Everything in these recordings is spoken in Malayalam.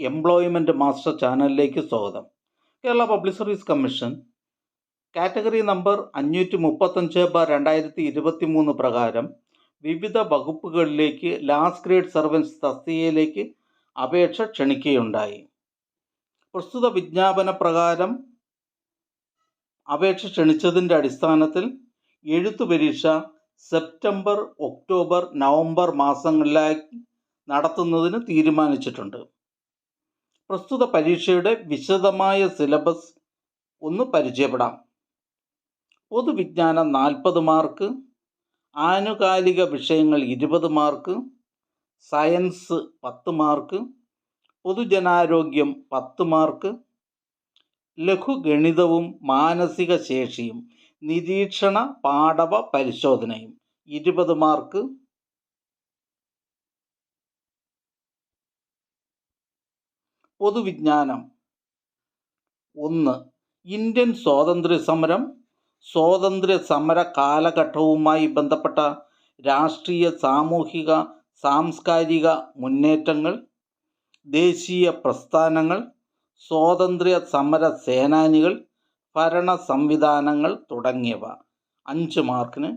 എംപ്ലോയ്മെൻറ്റ് മാസ്റ്റർ ചാനലിലേക്ക് സ്വാഗതം. Kerala public service commission category number 535/2023 പ്രകാരം വിവിധ വകുപ്പുകളിലേക്ക് ലാസ്റ്റ് ഗ്രേഡ് സർവൻസ് തസ്തികയിലേക്ക് അപേക്ഷ ക്ഷണിക്കുകയുണ്ടായി. പ്രസ്തുത വിജ്ഞാപന പ്രകാരം അപേക്ഷ ക്ഷണിച്ചതിൻ്റെ അടിസ്ഥാനത്തിൽ എഴുത്തു പരീക്ഷ സെപ്റ്റംബർ, ഒക്ടോബർ, നവംബർ മാസങ്ങളിലായി നടത്തുന്നതിന് തീരുമാനിച്ചിട്ടുണ്ട്. പ്രസ്തുത പരീക്ഷയുടെ വിശദമായ സിലബസ് ഒന്ന് പരിചയപ്പെടാം. പൊതുവിജ്ഞാനം 40 മാർക്ക്, ആനുകാലിക വിഷയങ്ങൾ 20 മാർക്ക്, സയൻസ് 10 മാർക്ക്, പൊതുജനാരോഗ്യം 10 മാർക്ക്, ലഘുഗണിതവും മാനസിക ശേഷിയും നിരീക്ഷണ പാടവ പരിശോധനയും 20 മാർക്ക്, പൊതുവിജ്ഞാനം 1. ഇന്ത്യൻ സ്വാതന്ത്ര്യ സമരം, സ്വാതന്ത്ര്യ സമര കാലഘട്ടവുമായി ബന്ധപ്പെട്ട രാഷ്ട്രീയ, സാമൂഹിക, സാംസ്കാരിക മുന്നേറ്റങ്ങൾ, ദേശീയ പ്രസ്ഥാനങ്ങൾ, സ്വാതന്ത്ര്യ സമര സേനാനികൾ, ഭരണ സംവിധാനങ്ങൾ തുടങ്ങിയവ 5 മാർക്കിന്.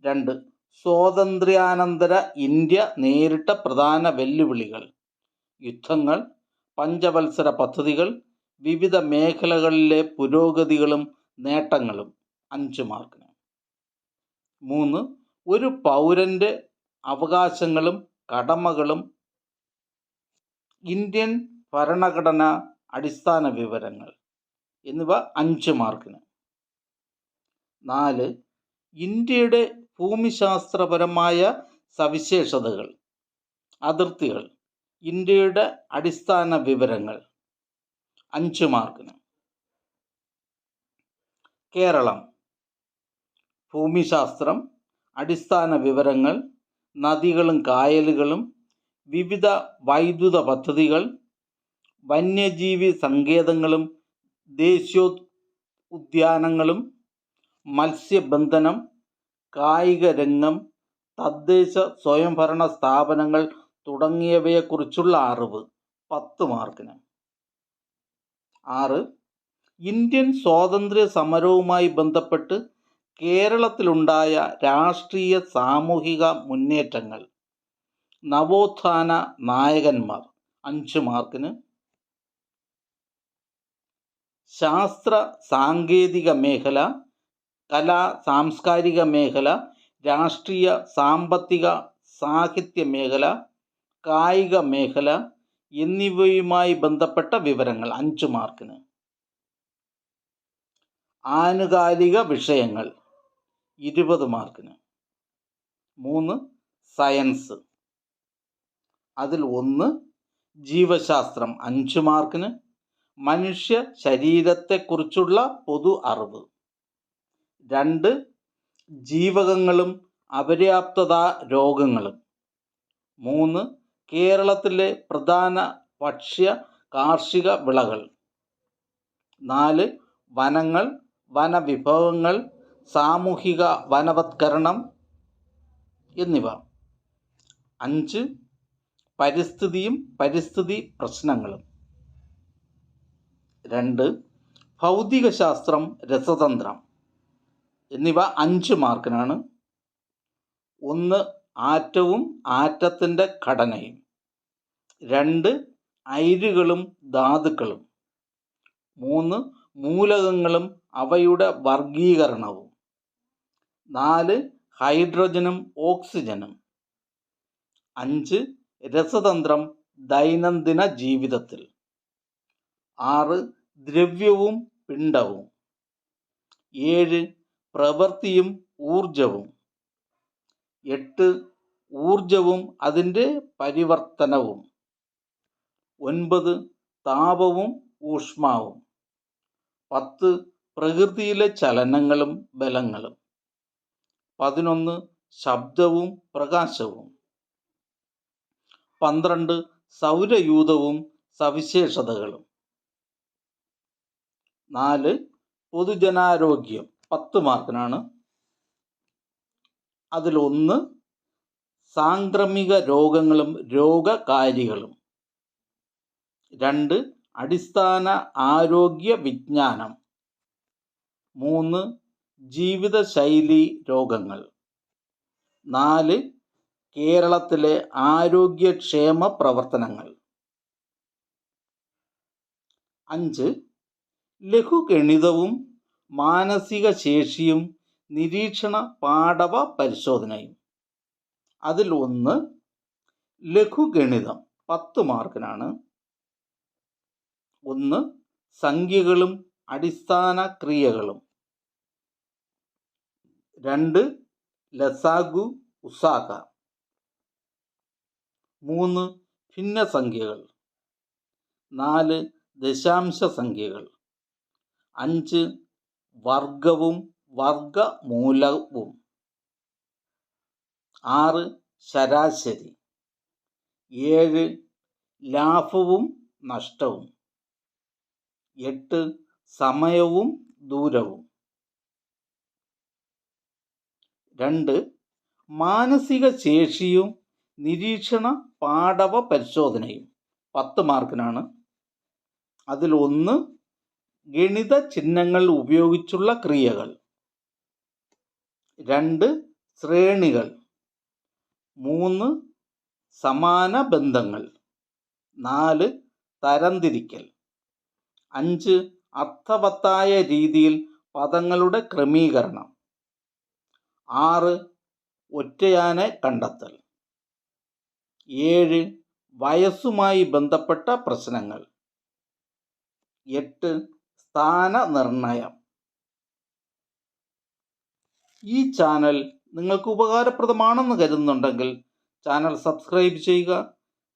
2. സ്വാതന്ത്ര്യാനന്തര ഇന്ത്യ നേരിട്ട പ്രധാന വെല്ലുവിളികൾ, യുദ്ധങ്ങൾ, പഞ്ചവത്സര പദ്ധതികൾ, വിവിധ മേഖലകളിലെ പുരോഗതികളും നേട്ടങ്ങളും 5 മാർക്കിന്. 3. ഒരു പൗരൻ്റെ അവകാശങ്ങളും കടമകളും, ഇന്ത്യൻ ഭരണഘടന, അടിസ്ഥാന വിവരങ്ങൾ എന്നിവ 5 മാർക്കിന്. 4. ഇന്ത്യയുടെ ഭൂമിശാസ്ത്രപരമായ സവിശേഷതകൾ, അതിർത്തികൾ, ഇന്ത്യയുടെ അടിസ്ഥാന വിവരങ്ങൾ 5 മാർക്കിന്. കേരളം, ഭൂമിശാസ്ത്രം, അടിസ്ഥാന വിവരങ്ങൾ, നദികളും കായലുകളും, വിവിധ വൈദ്യുത പദ്ധതികൾ, വന്യജീവി സങ്കേതങ്ങളും ദേശീയോദ്യാനങ്ങളും, മത്സ്യബന്ധനം, കായിക രംഗം, തദ്ദേശ സ്വയംഭരണ സ്ഥാപനങ്ങൾ തുടങ്ങിയവയെക്കുറിച്ചുള്ള അറിവ് 10 മാർക്കിന്. 6. ഇന്ത്യൻ സ്വാതന്ത്ര്യ സമരവുമായി ബന്ധപ്പെട്ട് കേരളത്തിലുണ്ടായ രാഷ്ട്രീയ, സാമൂഹിക മുന്നേറ്റങ്ങൾ, നവോത്ഥാന നായകന്മാർ 5 മാർക്കിന്. ശാസ്ത്ര സാങ്കേതിക മേഖല, കലാ സാംസ്കാരിക മേഖല, രാഷ്ട്രീയ, സാമ്പത്തിക, സാഹിത്യ മേഖല, കായിക മേഖല എന്നിവയുമായി ബന്ധപ്പെട്ട വിവരങ്ങൾ 5 മാർക്കിന്. ആനുകാലിക വിഷയങ്ങൾ 20 മാർക്കിന്. 3. സയൻസ്, അതിൽ 1 ജീവശാസ്ത്രം 5 മാർക്കിന്, മനുഷ്യ ശരീരത്തെക്കുറിച്ചുള്ള പൊതു അറിവ്. 2 ജീവകങ്ങളും അപര്യാപ്തത രോഗങ്ങളും. 3 കേരളത്തിലെ പ്രധാന ഭക്ഷ്യ കാർഷിക വിളകൾ. 4 വനങ്ങൾ, വനവിഭവങ്ങൾ, സാമൂഹിക വനവത്കരണം എന്നിവ. 5 പരിസ്ഥിതിയും പരിസ്ഥിതി പ്രശ്നങ്ങളും. 2 ഭൗതികശാസ്ത്രം, രസതന്ത്രം എന്നിവ 5 മാർക്കിനാണ്. 1 ആറ്റവും ആറ്റത്തിൻ്റെ ഘടനയും. 2 അയിരുകളും ധാതുക്കളും. 3 മൂലകങ്ങളും അവയുടെ വർഗീകരണവും. 4 ഹൈഡ്രജനും ഓക്സിജനും. 5 രസതന്ത്രം ദൈനംദിന ജീവിതത്തിൽ. 6 ദ്രവ്യവും പിണ്ഡവും. 7 പ്രവൃത്തിയും ഊർജവും. 8 ഊർജവും അതിൻ്റെ പരിവർത്തനവും. 9 താപവും ഊഷ്മാവും. 10 പ്രകൃതിയിലെ ചലനങ്ങളും ബലങ്ങളും. 11 ശബ്ദവും പ്രകാശവും. 12 സൗരയൂഥവും സവിശേഷതകളും. 4 പൊതുജനാരോഗ്യം 10 മാർക്കിനാണ്. അതിൽ 1 സാംക്രമിക രോഗങ്ങളും രോഗകാരികളും. 2 അടിസ്ഥാന ആരോഗ്യ വിജ്ഞാനം. 3 ജീവിതശൈലി രോഗങ്ങൾ. 4 കേരളത്തിലെ ആരോഗ്യക്ഷേമ പ്രവർത്തനങ്ങൾ. 5 ലഘുഗണിതവും മാനസിക ശേഷിയും നിരീക്ഷണ പാടവ പരിശോധനയും. അതിൽ 1 ലഘുഗണിതം 10 മാർക്കിനാണ്. 1 സംഖ്യകളും അടിസ്ഥാന ക്രിയകളും. 2 ലസാഗു ഉസാക. 3 ഭിന്നസംഖ്യകൾ. 4 ദശാംശ സംഖ്യകൾ. 5 വർഗവും വർഗമൂലവും. 6 ശരാശരി. 7 ലാഭവും നഷ്ടവും. 8 സമയവും ദൂരവും. 2 മാനസിക ശേഷിയും നിരീക്ഷണ പാടവ പരിശോധനയും 10 മാർക്കിനാണ്. അതിൽ 1 ഗണിത ചിഹ്നങ്ങൾ ഉപയോഗിച്ചുള്ള ക്രിയകൾ. 2 ശ്രേണികൾ. 3 സമാന ബന്ധങ്ങൾ. 4 തരംതിരിക്കൽ. 5 അർത്ഥവത്തായ രീതിയിൽ പദങ്ങളുടെ ക്രമീകരണം. 6 ഒറ്റയാനെ കണ്ടെത്തൽ. 7 വയസ്സുമായി ബന്ധപ്പെട്ട പ്രശ്നങ്ങൾ. 8 സ്ഥാനനിർണയം. ഈ ചാനൽ നിങ്ങൾക്ക് ഉപകാരപ്രദമാണെന്ന് കരുതുന്നുണ്ടെങ്കിൽ ചാനൽ സബ്സ്ക്രൈബ് ചെയ്യുക,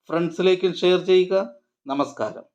ഫ്രണ്ട്സിലേക്കും ഷെയർ ചെയ്യുക. നമസ്കാരം.